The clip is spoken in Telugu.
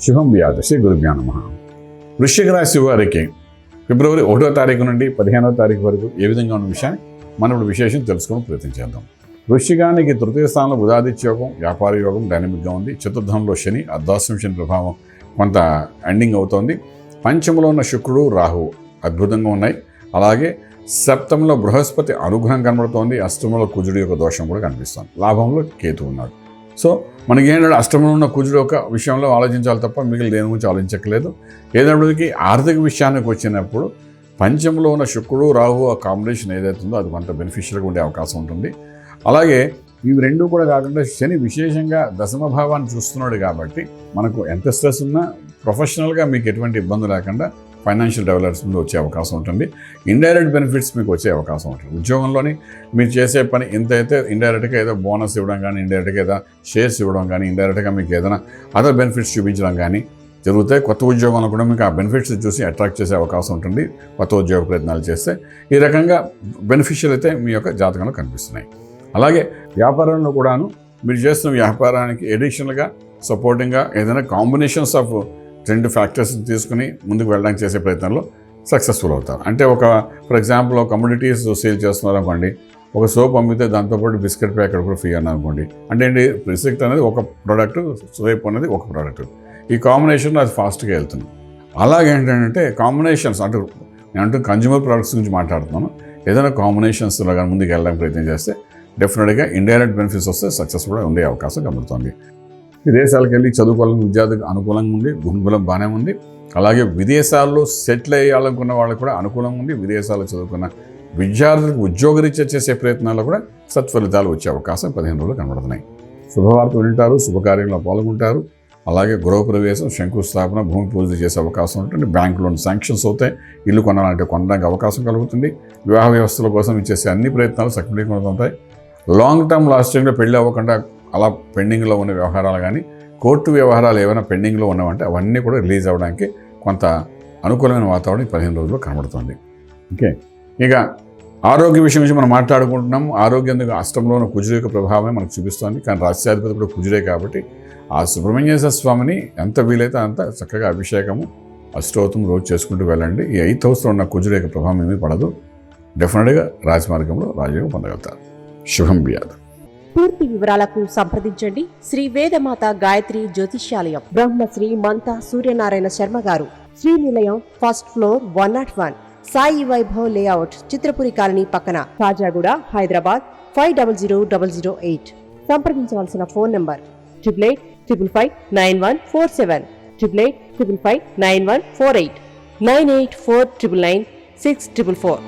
శుభం వ్యాధి శ్రీ గురుభ్యో నమః. వృశ్చిక రాశి వారికి ఫిబ్రవరి 1వ తారీఖు నుండి 15వ తారీఖు వరకు ఏ విధంగా ఉన్న విషయాన్ని మనం ఇప్పుడు విశేషం తెలుసుకుని ప్రయత్నం చేద్దాం. వృశ్చికానికి తృతీయ స్థానంలో బుధాదిత్య యోగం, వ్యాపార యోగం డైనమిక్గా ఉంది. చతుర్థంలో శని, అర్ధాష్టమ శని ప్రభావం కొంత ఎండింగ్ అవుతోంది. పంచమలో ఉన్న శుక్రుడు, రాహు అద్భుతంగా ఉన్నాయి. అలాగే సప్తమంలో బృహస్పతి అనుగ్రహం కనబడుతోంది. అష్టమంలో కుజుడి యొక్క దోషం కూడా కనిపిస్తుంది. లాభంలో కేతు ఉన్నాడు. సో మనకి ఏంటంటే అష్టమంలో ఉన్న కుజుడు యొక్క విషయంలో ఆలోచించాలి తప్ప మిగిలిన దేని గురించి ఆలోచించట్లేదు. ఏదైనప్పటికీ ఆర్థిక విషయానికి వచ్చినప్పుడు పంచంలో ఉన్న శుక్రుడు, రాహు ఆ కాంబినేషన్ ఏదైతుందో అది కొంత బెనిఫిషియల్గా ఉండే అవకాశం ఉంటుంది. అలాగే ఇవి రెండూ కూడా కాకుండా శని విశేషంగా దశమ భావాన్ని చూస్తున్నాడు కాబట్టి మనకు ఎంత స్ట్రెస్ ఉన్నా ప్రొఫెషనల్గా మీకు ఎటువంటి ఇబ్బంది లేకుండా ఫైనాన్షియల్ డెవలప్మెంట్ వచ్చే అవకాశం ఉంటుంది. ఇండైరెక్ట్ బెనిఫిట్స్ మీకు వచ్చే అవకాశం ఉంటుంది. ఉద్యోగంలోని మీరు చేసే పని ఎంత అయితే ఇండైరెక్ట్గా ఏదో బోనస్ ఇవ్వడం కానీ, ఇండైరెక్ట్గా ఏదో షేర్స్ ఇవ్వడం కానీ, ఇండైరెక్ట్గా మీకు ఏదైనా అదర్ బెనిఫిట్స్ చూపించడం కానీ జరుగుతాయి. కొత్త ఉద్యోగంలో కూడా మీకు ఆ బెనిఫిట్స్ చూసి అట్రాక్ట్ చేసే అవకాశం ఉంటుంది. కొత్త ఉద్యోగ ప్రయత్నాలు చేస్తే ఈ రకంగా బెనిఫిషియల్ అయితే మీ యొక్క జాతకంలో కనిపిస్తున్నాయి. అలాగే వ్యాపారంలో కూడాను మీరు చేస్తున్న వ్యాపారానికి ఎడిషనల్గా సపోర్టింగ్గా ఏదైనా కాంబినేషన్స్ ఆఫ్ రెండు ఫ్యాక్టర్స్ తీసుకుని ముందుకు వెళ్ళడానికి చేసే ప్రయత్నంలో సక్సెస్ఫుల్ అవుతారు. అంటే ఫర్ ఎగ్జాంపుల్ ఒక కమోడిటీస్ సేల్ చేస్తున్నారు అనుకోండి, ఒక సోప్ అమ్మితే దాంతోపాటు బిస్కెట్ ప్యాకెట్ కూడా ఫ్రీ అన్నారు అనుకోండి. అంటే ఏంటి, బిస్కెట్ అనేది ఒక ప్రోడక్ట్, సోప్ అనేది ఒక ప్రోడక్ట్. ఈ కాంబినేషన్లో అది ఫాస్ట్గా వెళ్తుంది. అలాగేంటంటే కాంబినేషన్స్ అంటే నేను కన్జ్యూమర్ ప్రొడక్ట్స్ గురించి మాట్లాడుతున్నాను. ఏదైనా కాంబినేషన్స్లో కానీ ముందుకు వెళ్ళడానికి ప్రయత్నం చేస్తే డెఫినెట్గా ఇండైరెక్ట్ బెనిఫిట్స్ వస్తే సక్సెస్ఫుల్గా ఉండే అవకాశం కనబడుతుంది. విదేశాలకు వెళ్ళి చదువుకోవాలని విద్యార్థికి అనుకూలంగా ఉంది, గుణబలం బాగానే ఉంది. అలాగే విదేశాల్లో సెటిల్ అయ్యాలనుకున్న వాళ్ళకు కూడా అనుకూలంగా ఉంది. విదేశాల్లో చదువుకున్న విద్యార్థులకు ఉద్యోగరీత్యా చేసే ప్రయత్నాల్లో కూడా సత్ఫలితాలు వచ్చే అవకాశం 15 రోజులు కనబడుతున్నాయి. శుభవార్త వింటారు, శుభకార్యంలో పాల్గొంటారు. అలాగే గృహప్రవేశం, శంకుస్థాపన, భూమి పూజ చేసే అవకాశం ఉంటుంది. బ్యాంక్ లోన్ శాంక్షన్స్ అవుతాయి. ఇల్లు కొనాలంటే కొనడానికి అవకాశం కలుగుతుంది. వివాహ వ్యవస్థల కోసం చేసే అన్ని ప్రయత్నాలు సక్రమంగా ఉంటాయి. లాంగ్ టర్మ్ లాస్టింగ్లో పెళ్ళి అవ్వకుండా అలా పెండింగ్లో ఉన్న వ్యవహారాలు కానీ, కోర్టు వ్యవహారాలు ఏమైనా పెండింగ్లో ఉన్నామంటే అవన్నీ కూడా రిలీజ్ అవ్వడానికి కొంత అనుకూలమైన వాతావరణం 15 రోజుల్లో కనబడుతుంది. ఓకే, ఇక ఆరోగ్య విషయం నుంచి మనం మాట్లాడుకుంటున్నాం. ఆరోగ్యం అష్టంలో ఉన్న కుజుడు యొక్క ప్రభావమే మనకు చూపిస్తుంది. కానీ రాష్ట్రాధిపతి కూడా కుజుడే కాబట్టి ఆ సుబ్రహ్మణ్యేశ్వర స్వామిని ఎంత వీలైతే అంత చక్కగా అభిషేకము, అష్టోత్తరం రోజు చేసుకుంటూ వెళ్ళండి. ఈ 8th హౌస్లో ఉన్న కుజుడు యొక్క ప్రభావం ఏమీ పడదు. డెఫినెట్గా రాజమార్గంలో రాజయోగం పొందగలుగుతారు. శుభం వ్యాధి. పూర్తి వివరాలకు సంప్రదించండి శ్రీ వేదమాత గాయత్రి జ్యోతిష్యాలయం, బ్రహ్మశ్రీ మంతా సూర్యనారాయణ శర్మ గారు, Srinilayam, first floor, 101, Sai Vaibhav layout, Chitrapuri colony పక్కన, కాజాగూడ, హైదరాబాద్ 500008. సంప్రదించవలసిన ఫోన్ నంబర్ 8855559147, 8855559148, 9849996644.